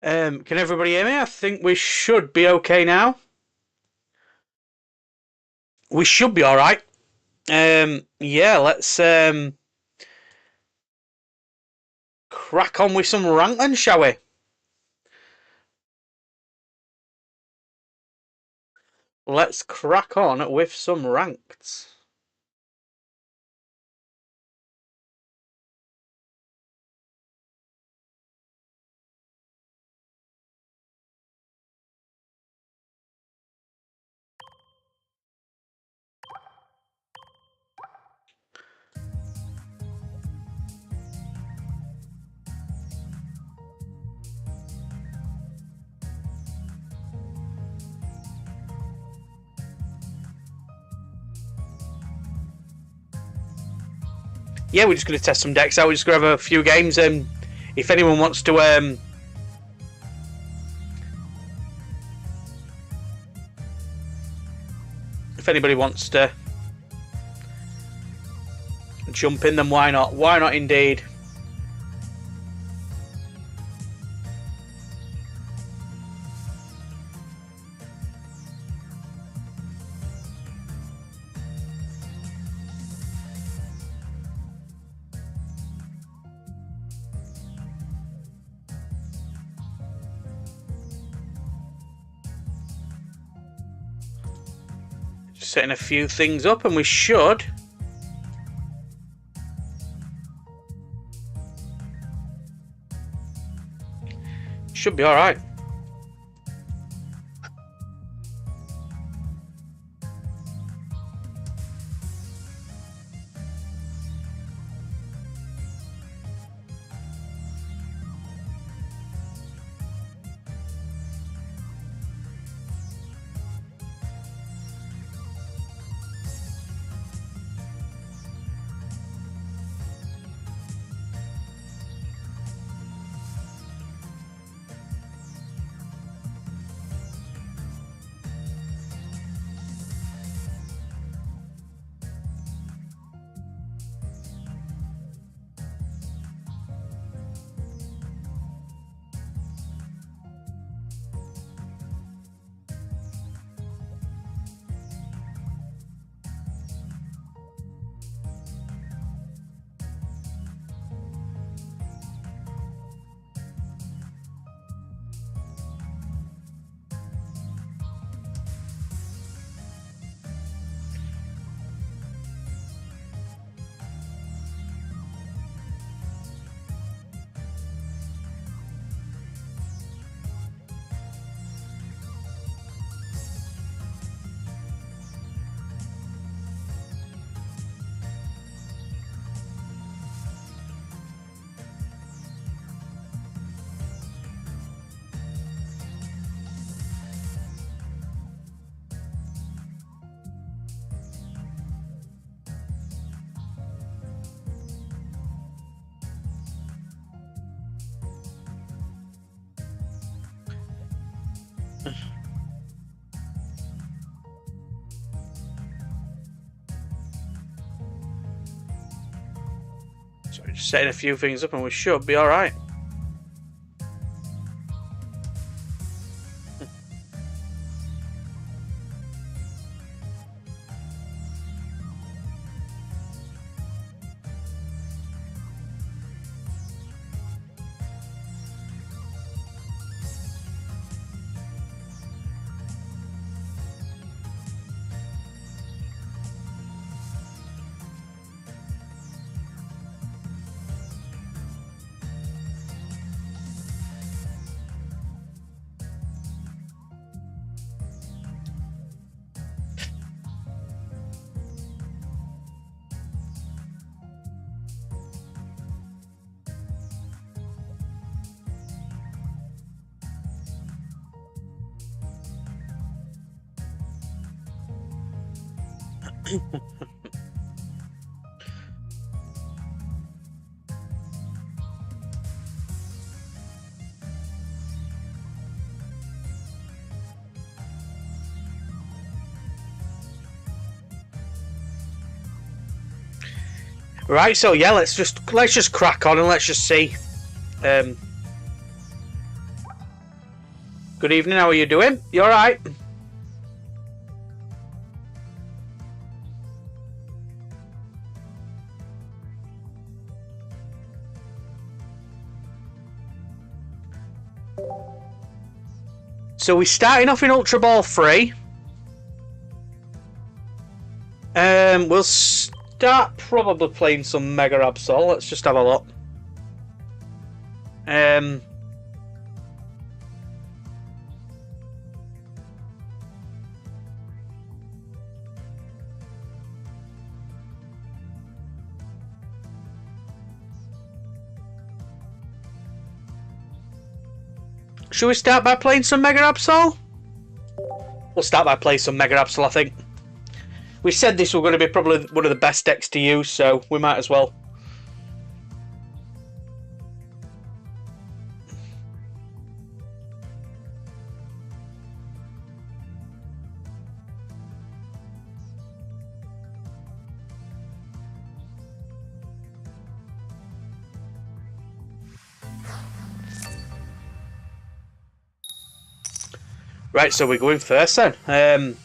Can everybody hear me? I think we should be okay now. We should be all right. Yeah, let's crack on with some rank then, shall we? Let's crack on with some ranked. Yeah, we're just going to test some decks out. We're just going to have a few games. If anyone wants to, if anybody wants to jump in, then why not? Why not, indeed? Just setting a few things up, and we should. Should be all right. So we're just setting a few things up, and we should be all right. Right, so yeah, let's just crack on and let's just see. Good evening. How are you doing? You all right? So we're starting off in Ultra Ball 3. We'll start probably playing some Mega Absol. Let's just have a look. Should we start by playing some Mega Absol? We'll start by playing some Mega Absol, I think. We said this was going to be probably one of the best decks to use, so we might as well. Right, so we're going first then.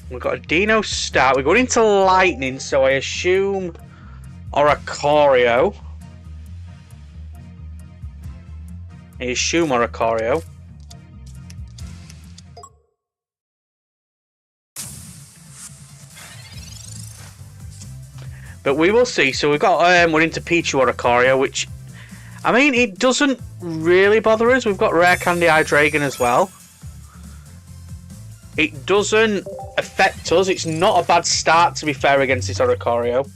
We've got a Dino start. We're going into Lightning, so I assume Oricorio. But we will see. So we've got we're into Pichu Oricorio, which, I mean, it doesn't really bother us. We've got Rare Candy Hydreigon as well. It doesn't affect us. It's not a bad start, to be fair, against this Oricorio.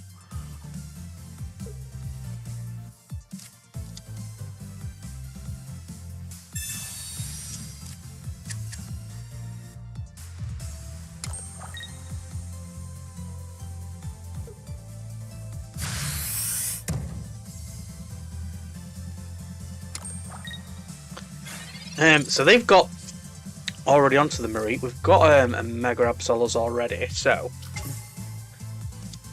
So they've got already onto the Mareep. We've got a Mega Absolos already, so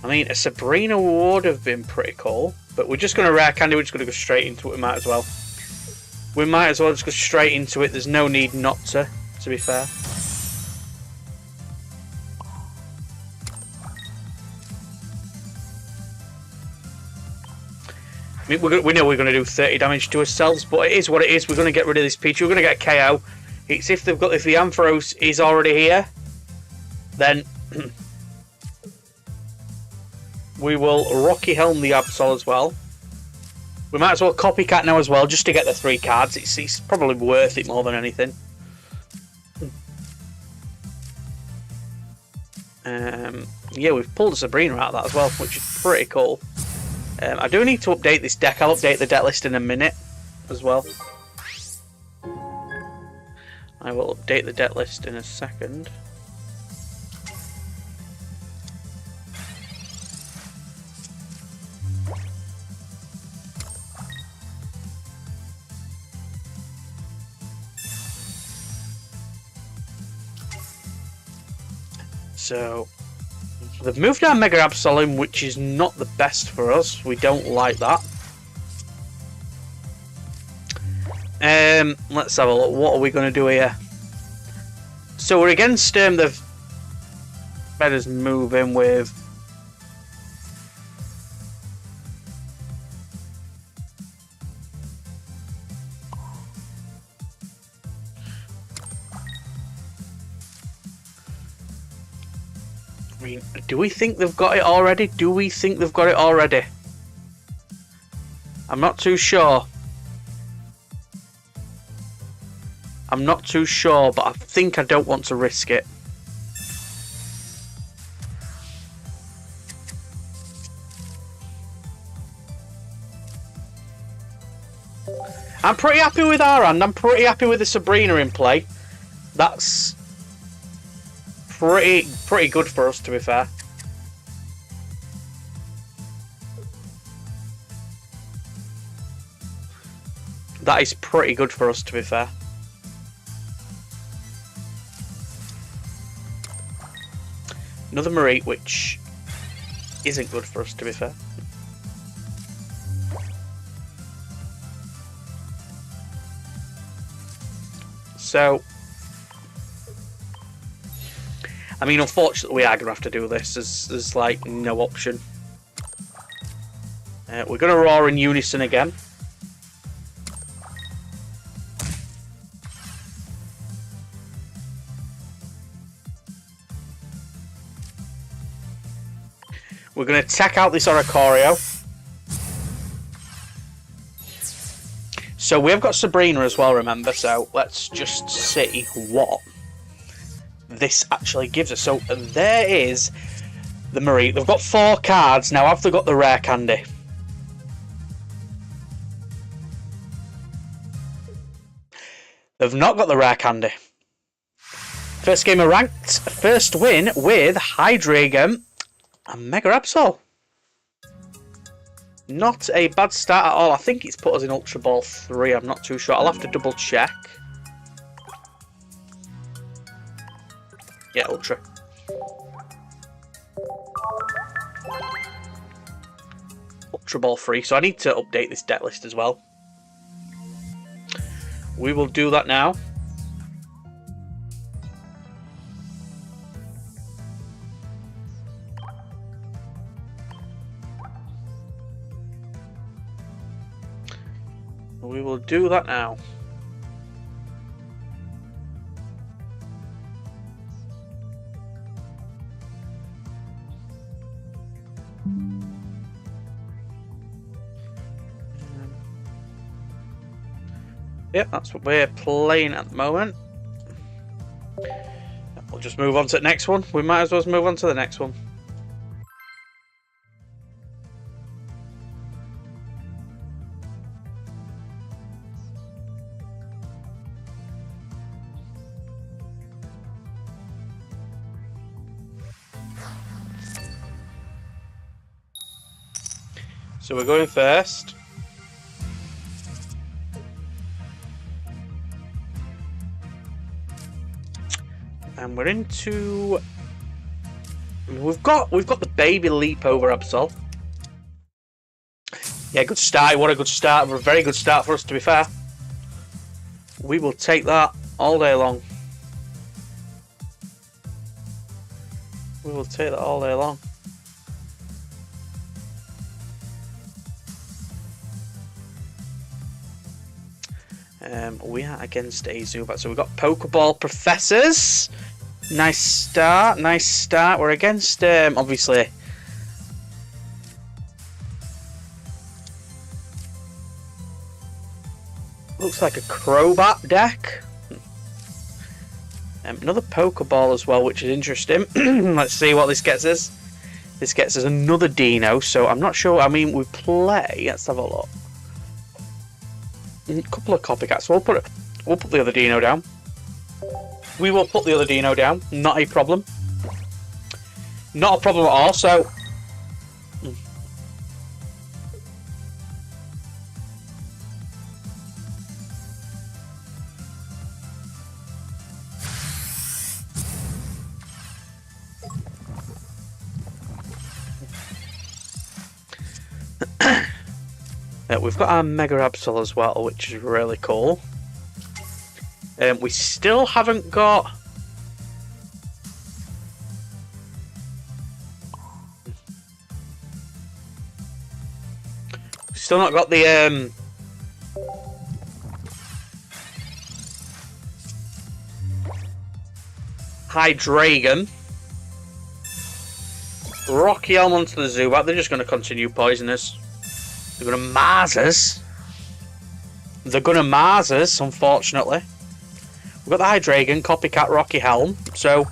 I mean a Sabrina would have been pretty cool, but we're just going to Rare Candy. We're just going to go straight into it. We might as well just go straight into it. There's no need not to be fair. I mean, we know we're going to do 30 damage to ourselves, but it is what it is. We're going to get rid of this Pichu. We're going to get a KO. It's if the Ampharos is already here, then we will Rocky Helm the Absol as well. We might as well Copycat now as well, just to get the 3 cards. It's probably worth it more than anything. Yeah, we've pulled a Sabrina out of that as well, which is pretty cool. I do need to update this deck. I'll update the deck list in a minute as well. I will update the deck list in a second. So they've moved our Mega Absol, which is not the best for us. We don't like that. Let's have a look. What are we going to do here? So we're against the betters moving with I mean, do we think they've got it already? I'm not too sure. But I think I don't want to risk it. I'm pretty happy with our hand. I'm pretty happy with the Sabrina in play. That's pretty good for us, to be fair. That is pretty good for us, to be fair. Another Marie, which isn't good for us, to be fair. So, I mean, unfortunately, we are going to have to do this. There's like no option. We're going to roar in unison again. We're going to attack out this Oricorio. So we've got Sabrina as well, remember? So let's just see what this actually gives us. So there is the Marie. They've got 4 cards. Now have they got the rare candy? They've not got the rare candy. First game of ranked. First win with Hydreigon and Mega Absol. Not a bad start at all. I think it's put us in Ultra Ball 3. I'm not too sure. I'll have to double check. Yeah, Ultra. Ultra Ball 3. So I need to update this deck list as well. We will do that now. We will do that now. Yep, that's what we're playing at the moment. We'll just move on to the next one. We might as well move on to the next one. So we're going first. And we're into... We've got the baby leap over Absol. Yeah, good start. What a good start. A very good start for us, to be fair. We will take that all day long. We will take that all day long. We are against a Zubat. So we've got Pokeball Professors. Nice start. Nice start. We're against, obviously, looks like a Crobat deck. Another Pokeball as well, which is interesting. Let's see what this gets us. This gets us another Dino. So I'm not sure. I mean, we play. Let's have a look. A couple of copycats. We'll put the other Dino down. We will put the other Dino down. Not a problem. Not a problem at all. So we've got our Mega Absol as well, which is really cool. We still haven't got... Still not got the... Hydreigon. Rocky Elm onto the Zubat. They're just going to continue poisoning us. They're going to Mars us. They're going to Mars us, unfortunately. We've got the Hydreigon, Copycat, Rocky Helm. So,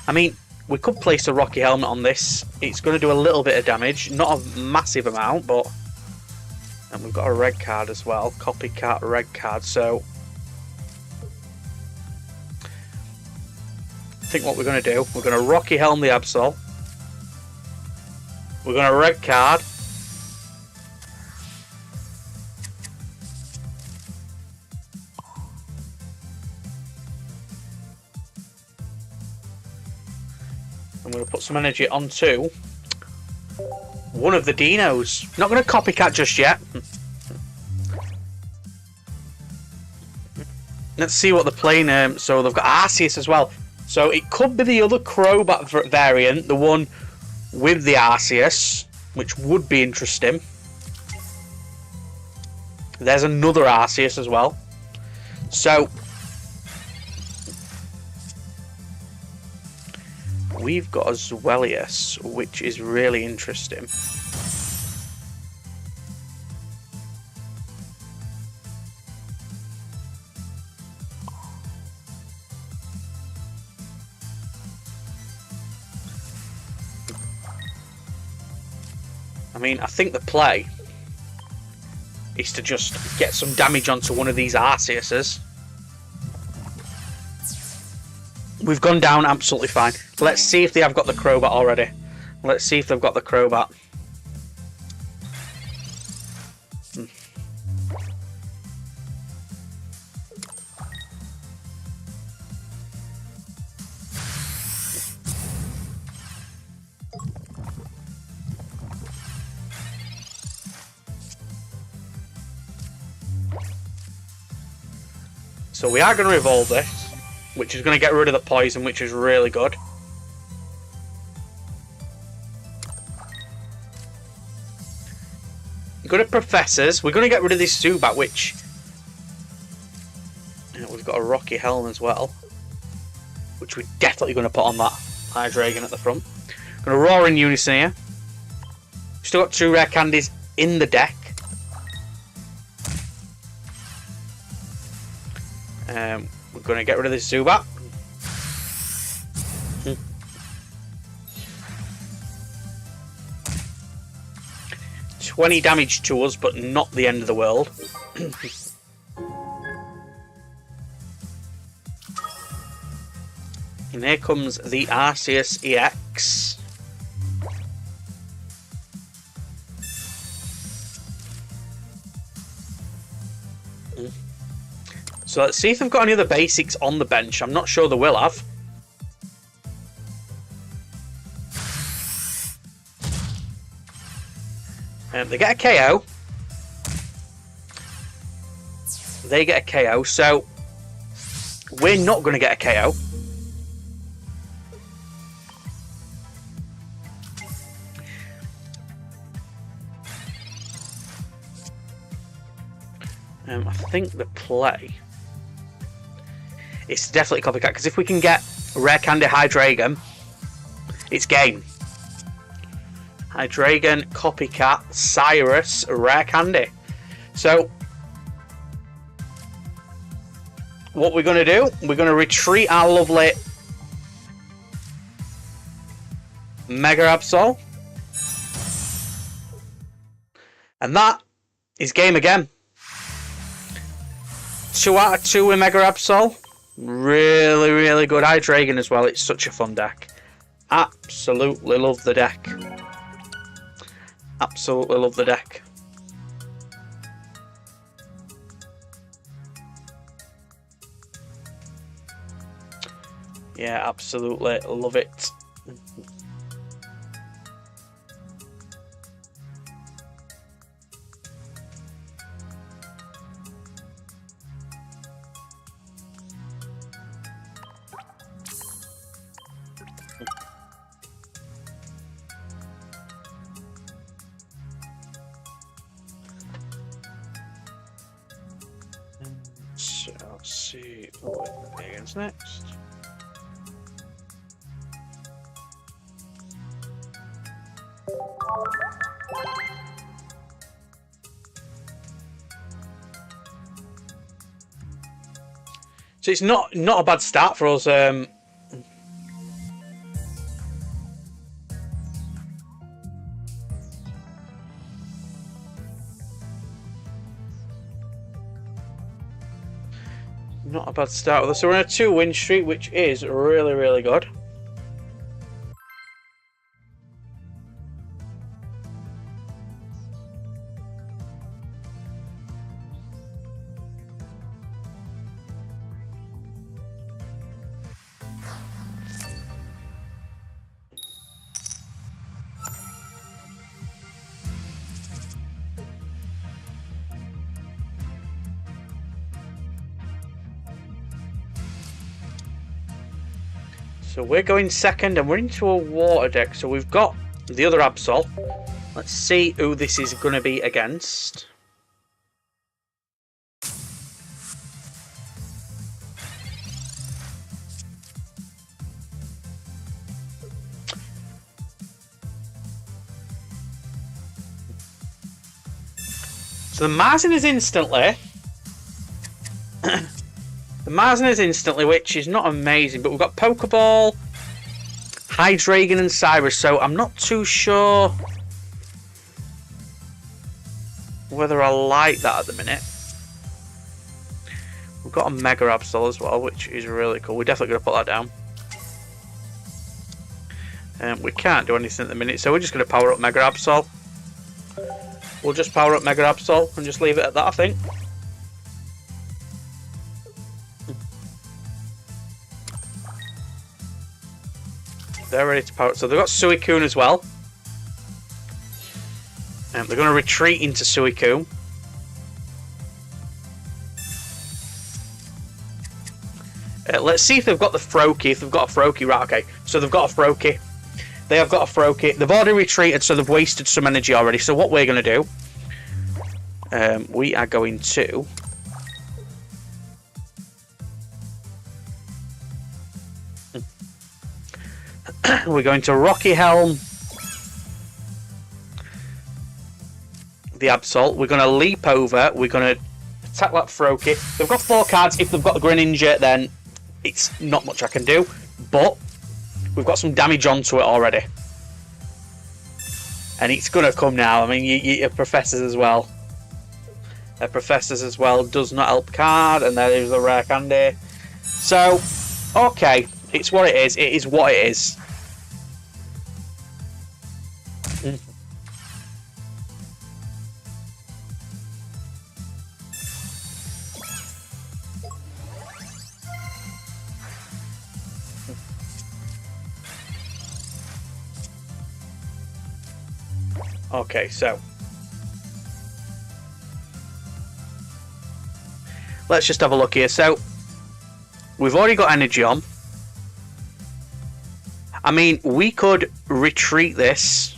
I mean, we could place a Rocky Helmet on this. It's going to do a little bit of damage. Not a massive amount, but... And we've got a red card as well. Copycat, red card. So, think what we're going to do, we're going to Rocky Helm the Absol. We're going to red card. I'm going to put some energy onto one of the dinos. Not going to copycat just yet. Let's see what they're playing. So they've got Arceus as well. So it could be the other Crobat variant, the one with the Arceus, which would be interesting. There's another Arceus as well. So we've got a Zwellius, which is really interesting. I mean, I think the play is to just get some damage onto one of these Arceuses. We've gone down absolutely fine. Let's see if they have got the Crobat already. Let's see if they've got the Crobat. So we are going to evolve this, which is going to get rid of the poison, which is really good. Good at Professors. We're going to get rid of this Zubat, which... we've got a Rocky Helm as well, which we're definitely going to put on that Hydreigon at the front. Going to Roar in Unison here. Still got 2 rare candies in the deck. We're going to get rid of this Zubat. 20 damage to us, but not the end of the world. And here comes the Arceus EX. So let's see if they've got any other basics on the bench. I'm not sure they will have. They get a KO. They get a KO, so we're not going to get a KO. I think the play is definitely copycat, because if we can get Rare Candy Hydreigon, it's game. Hydreigon, Copycat, Cyrus, Rare Candy. So what we're going to do, we're going to retreat our lovely Mega Absol. And that is game again. 2 out of 2 with Mega Absol. Really, really good. Hydreigon as well. It's such a fun deck. Absolutely love the deck. Absolutely love the deck. Yeah, absolutely love it. So let's see what begins next. So it's not a bad start for us. Not a bad start with us. So we're on a 2-win streak, which is really, really good. So we're going second and we're into a water deck. So we've got the other Absol. Let's see who this is going to be against. So the Marzen is instantly. The Marzen is instantly, which is not amazing, but we've got Pokeball, Hydreigon and Cyrus, so I'm not too sure whether I like that at the minute. We've got a Mega Absol as well, which is really cool. We're definitely going to put that down. We can't do anything at the minute, so we're just going to power up Mega Absol. We'll just power up Mega Absol and just leave it at that, I think. They're ready to power up. So they've got Suicune as well. They're going to retreat into Suicune. Let's see if they've got the Froakie. If they've got a Froakie, right, okay. So they've got a Froakie. They have got a Froakie. They've already retreated, so they've wasted some energy already. So what we're going to do, we are going to... we're going to Rocky Helm the Absol. We're going to leap over. We're going to attack that Froakie. They've got 4 cards. If they've got the Greninja, then it's not much I can do. But we've got some damage onto it already. And it's going to come now. I mean, your Professors as well. Professors as well does not help card. And there is a rare candy. So, okay. It's what it is. It is what it is. Okay, so let's just have a look here. So we've already got energy on. I mean, we could retreat this.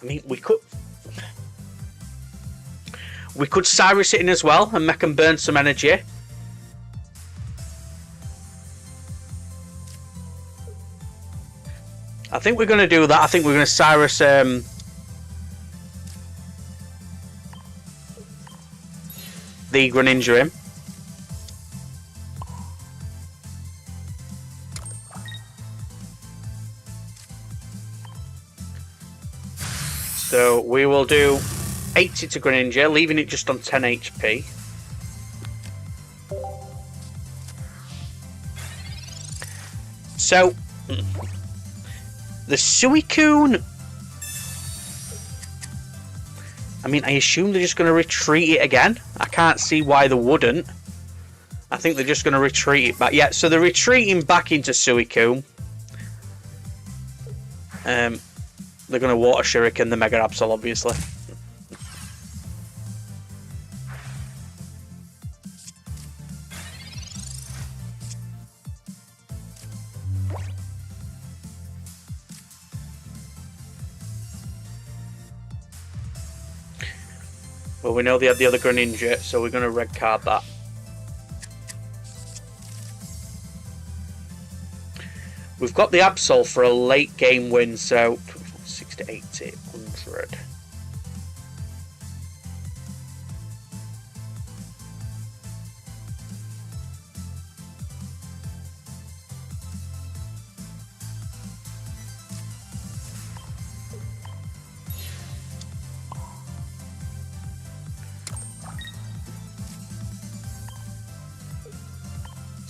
I mean, we could Cyrus it in as well and make them burn some energy. I think we're going to do that. I think we're going to Cyrus the Greninja him. So we will do 80 to Greninja, leaving it just on 10 HP. So the Suicune, I mean, I assume they're just going to retreat it again. I can't see why they wouldn't. I think they're just going to retreat it back. Yeah, so they're retreating back into Suicune. They're going to Water Shuriken the Mega Absol, obviously. Well, we know they had the other Greninja, so we're going to red card that. We've got the Absol for a late game win, so 60, 80, 100.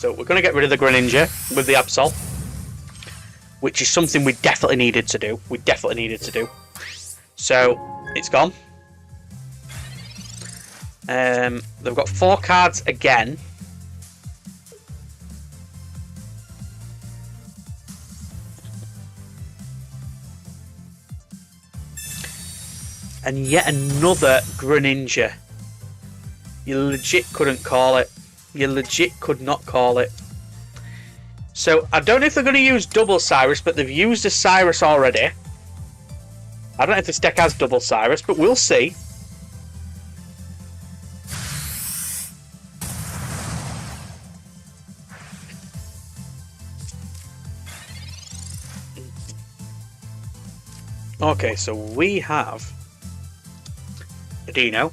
So we're going to get rid of the Greninja with the Absol, which is something we definitely needed to do. So it's gone. They've got 4 cards again. And yet another Greninja. You legit couldn't call it. You legit could not call it. So I don't know if they're going to use double Cyrus, but they've used a Cyrus already. I don't know if this deck has double Cyrus, but we'll see. Okay, so we have a Dino.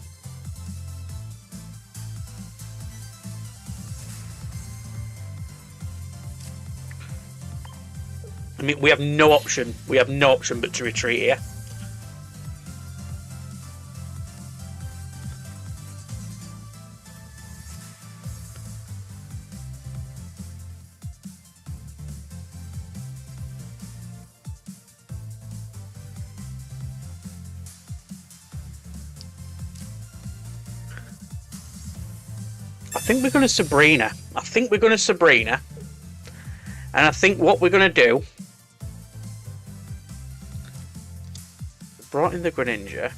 I mean, we have no option. We have no option but to retreat here. I think we're going to Sabrina. And I think what we're going to do... Brought in the Greninja.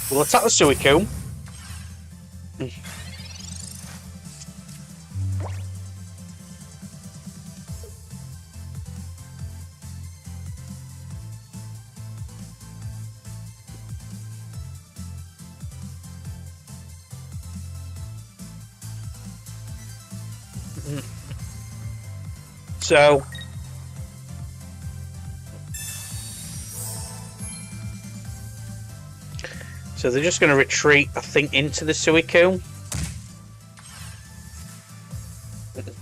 We'll attack the Suicune. So they're just going to retreat, I think, into the Suicune,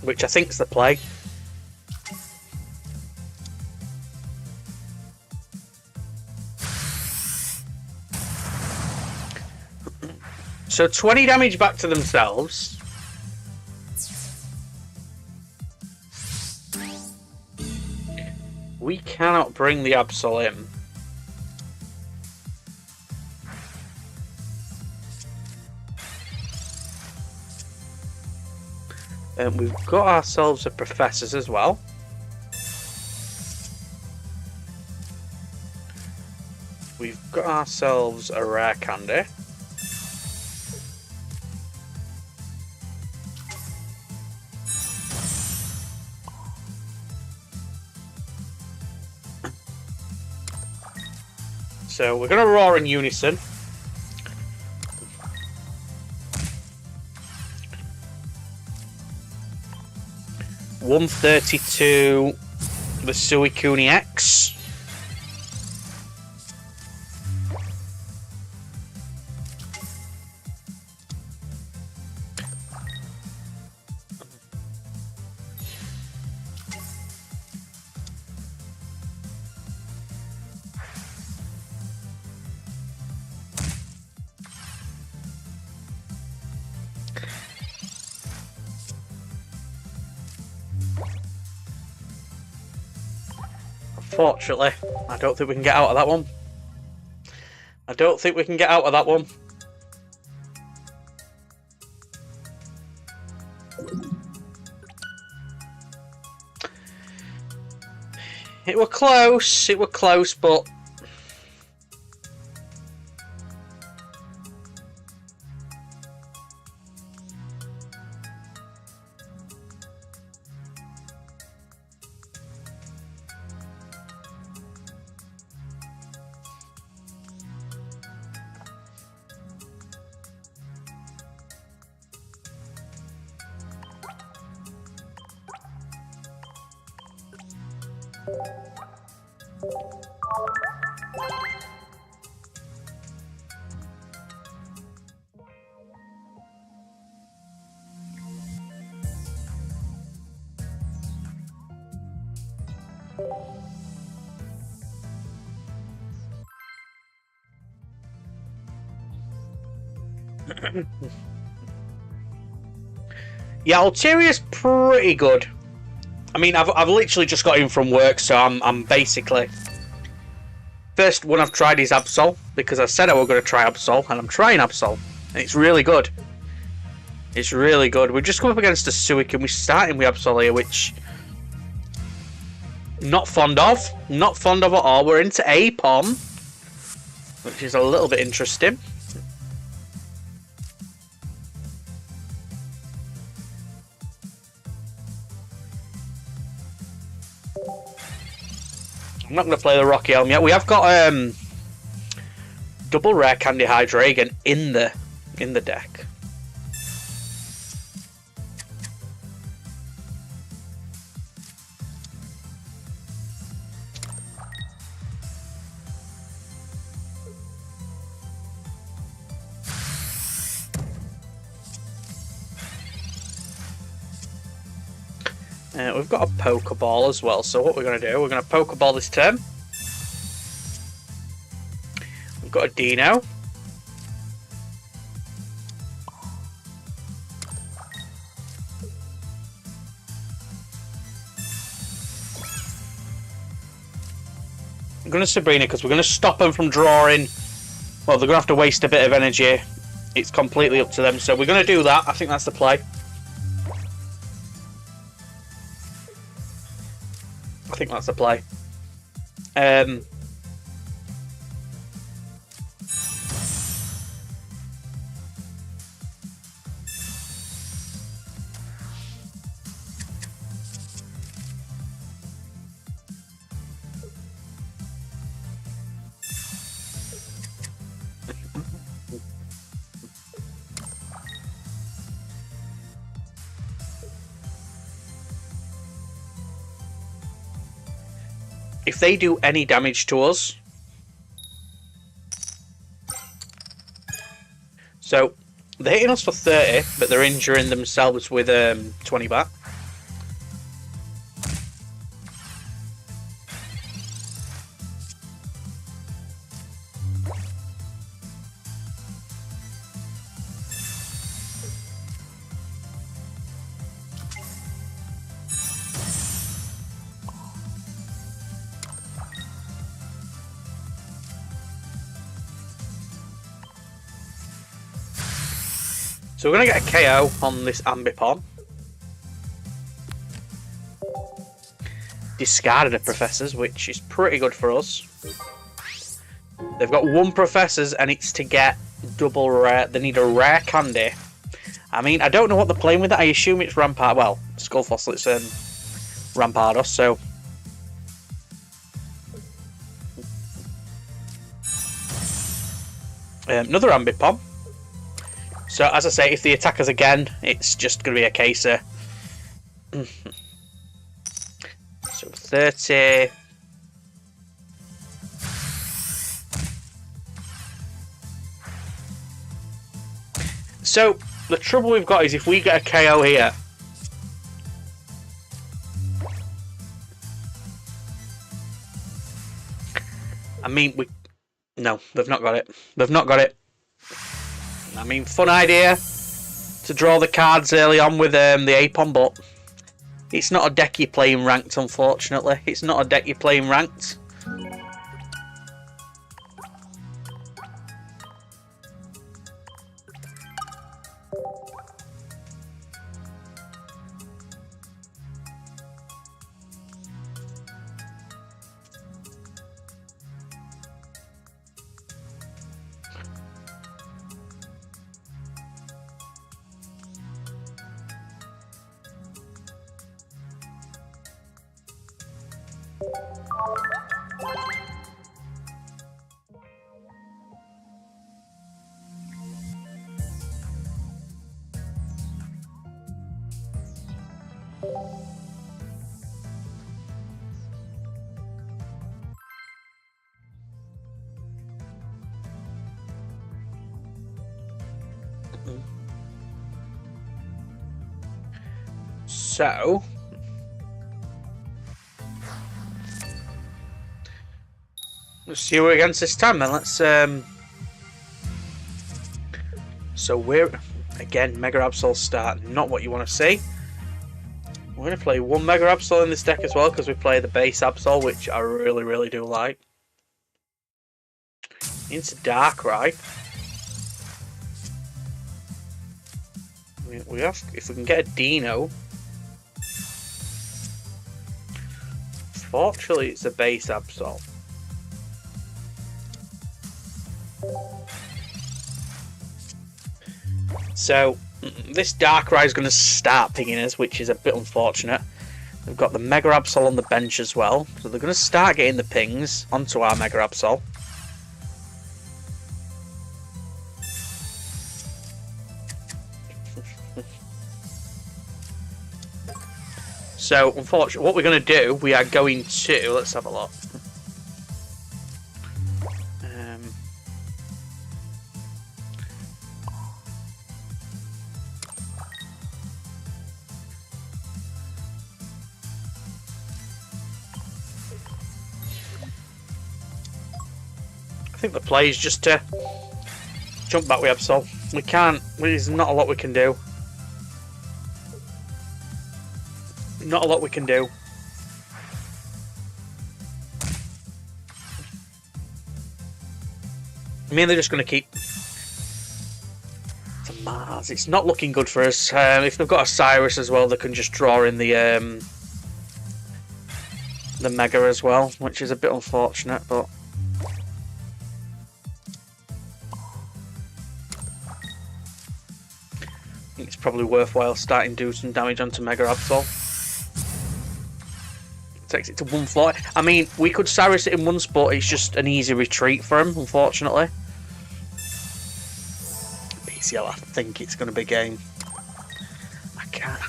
which I think's the play. So 20 damage back to themselves. We cannot bring the Absol in. We've got ourselves a Professors as well. We've got ourselves a Rare Candy. So we're going to roar in unison. $132 the Suicune X. Unfortunately, I don't think we can get out of that one. It were close, but... Yeah, Alteria's pretty good. I mean, I've literally just got in from work, so I'm basically... First one I've tried is Absol, because I said I was going to try Absol, and I'm trying Absol, and it's really good. It's really good. We've just come up against a Suicune. We're starting with Absol here, which... Not fond of. Not fond of at all. We're into Apom, which is a little bit interesting. I'm not going to play the Rocky Helm yet. We have got double rare Candy Hydreigon in the deck. We've got a Pokeball as well, so what we're going to do, we're going to Pokeball this turn. We've got a Dino. I'm going to Sabrina because we're going to stop them from drawing. Well, they're going to have to waste a bit of energy. It's completely up to them, so we're going to do that. I think that's the play. I think that's the play. If they do any damage to us, so they're hitting us for 30, but they're injuring themselves with 20 back. So we're going to get a KO on this Ambipom. Discarded a Professors, which is pretty good for us. They've got one Professors and it's to get double rare. They need a rare candy. I mean, I don't know what they're playing with it. I assume it's Rampart. Well, Skullfossil, it's Rampardos, so... another Ambipom. So, as I say, if they attack us again, it's just going to be a case of... So, 30... So, the trouble we've got is if we get a KO here... I mean, we... No, they've not got it. They've not got it. I mean, fun idea to draw the cards early on with the Apom, but it's not a deck you're playing ranked, unfortunately. It's not a deck you're playing ranked. So, let's see who we're against this time then. Let's So we're, again, Mega Absol start, not what you want to see. We're going to play one Mega Absol in this deck as well, because we play the base Absol, which I really, really do like. Into Darkrai. We have, if we can get a Dino. Fortunately, it's a base Absol. So, this Darkrai is going to start pinging us, which is a bit unfortunate. We've got the Mega Absol on the bench as well, so they're going to start getting the pings onto our Mega Absol. So, unfortunately, what we're going to do, we are going to... Let's have a look. I think the play is just to jump back with Absol. We can't... There's not a lot we can do. Not a lot we can do. I mean, they're just going to keep... It's a Mars. It's not looking good for us. If they've got a Cyrus as well, they can just draw in the Mega as well, which is a bit unfortunate, but... I think it's probably worthwhile starting to do some damage onto Mega Absol. Takes it to 140. I mean, we could Cyrus it in one spot. It's just an easy retreat for him, unfortunately. PCL, I think it's going to be game. I can't.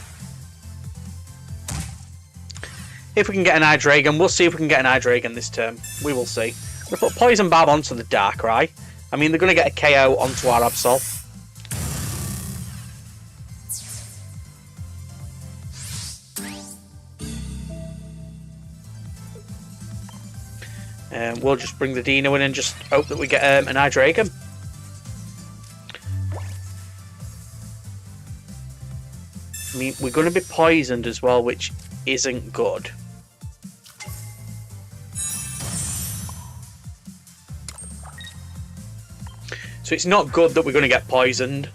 If we can get an Hydreigon, we'll see if we can get an Hydreigon this turn. We will see. We'll put Poison Barb onto the Darkrai. I mean, they're going to get a KO onto our Absol. We'll just bring the Dino in and just hope that we get an Hydreigon. I mean, we're going to be poisoned as well, which isn't good. So it's not good that we're going to get poisoned.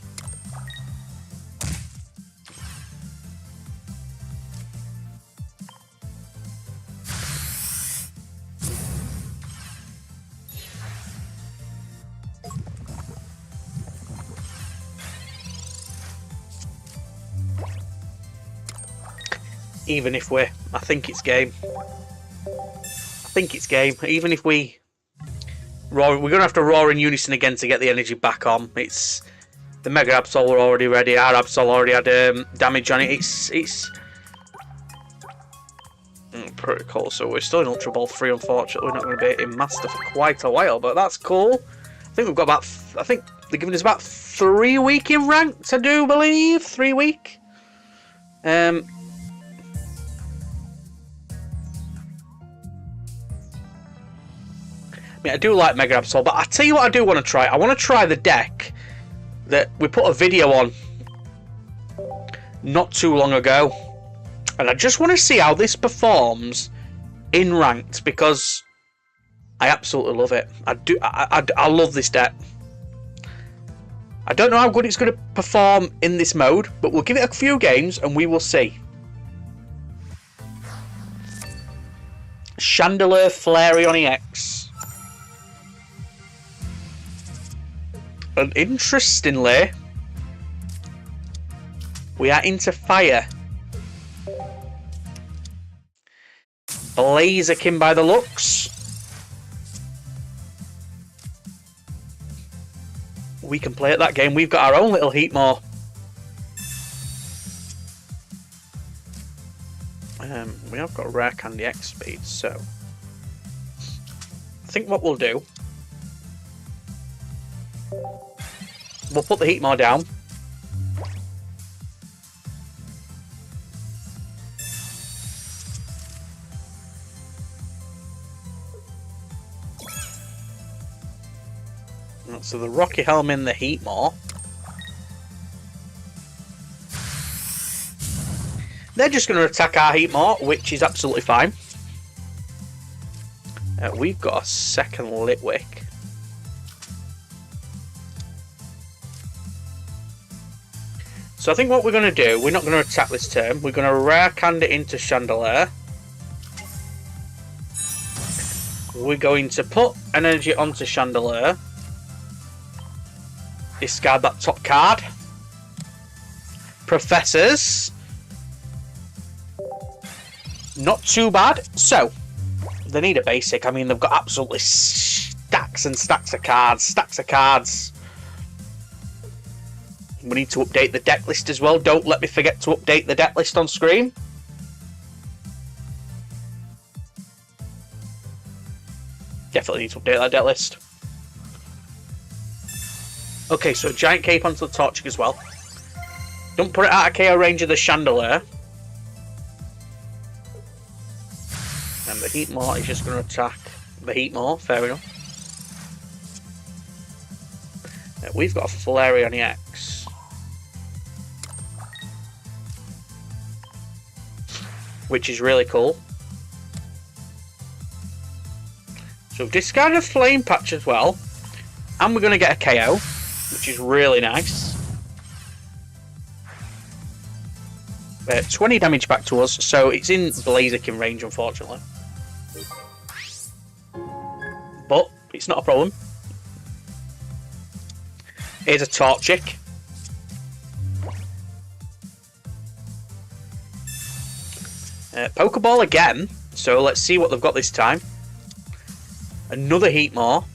Even if we're... I think it's game. I think it's game. Even if we... Roar, we're going to have to roar in unison again to get the energy back on. It's... The Mega Absol were already ready. Our Absol already had damage on it. It's... pretty cool. So we're still in Ultra Ball 3, unfortunately. We're not going to be in Master for quite a while, but that's cool. I think we've got about... I think they're giving us about 3 week in ranked, I do believe. 3 week. I mean, I do like Mega Absol, but I tell you what I do want to try. I want to try the deck that we put a video on not too long ago. And I just want to see how this performs in ranked, because I absolutely love it. I love this deck. I don't know how good it's going to perform in this mode, but we'll give it a few games and we will see. Chandelier Flareon EX. And interestingly, we are into fire. Blaziken by the looks. We can play at that game. We've got our own little Heatmore. We have got Rare Candy X speed, so I think what we'll do, we'll put the Heatmore down. So the Rocky Helm in the Heatmore. They're just going to attack our Heatmore, which is absolutely fine. We've got a second Litwick. So I think what we're going to do, we're not going to attack this turn. We're going to Rare Candy into Chandelier. We're going to put energy onto Chandelier. Discard that top card. Professors. Not too bad. So, they need a basic. I mean, they've got absolutely stacks and stacks of cards. Stacks of cards. We need to update the deck list as well. Don't let me forget to update the deck list on screen. Definitely need to update that deck list. Okay, so Giant Cape onto the Torchic as well. Don't put it out of KO range of the Chandelier. And the Heatmore is just going to attack the Heatmore, fair enough. We've got a Flareon EX. Which is really cool. So we've discarded a Flame Patch as well. And we're going to get a KO, which is really nice. 20 damage back to us, so it's in Blaziken range, unfortunately. But it's not a problem. Here's a Torchic. Pokeball again, so let's see what they've got this time. Another Heatmore.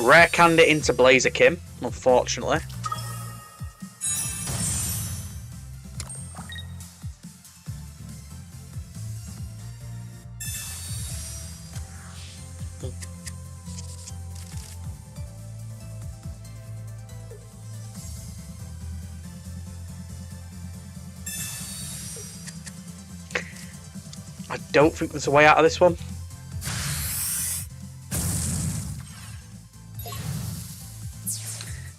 Rare Candy into Blaziken, unfortunately. I don't think there's a way out of this one.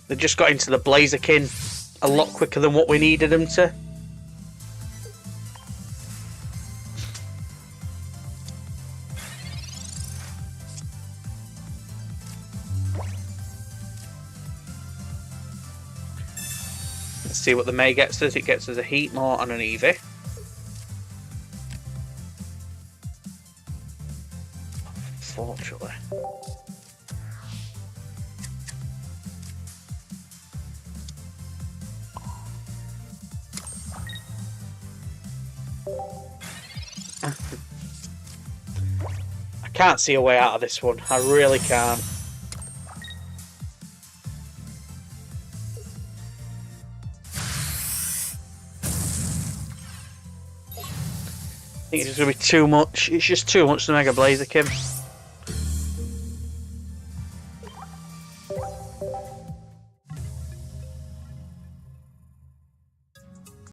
They just got into the Blaziken a lot quicker than what we needed them to. Let's see what the May gets us. It gets us a Heatmore and an Eevee. Unfortunately. I can't see a way out of this one. I really can't. I think it's just going to be too much. It's just too much to Mega Blaziken.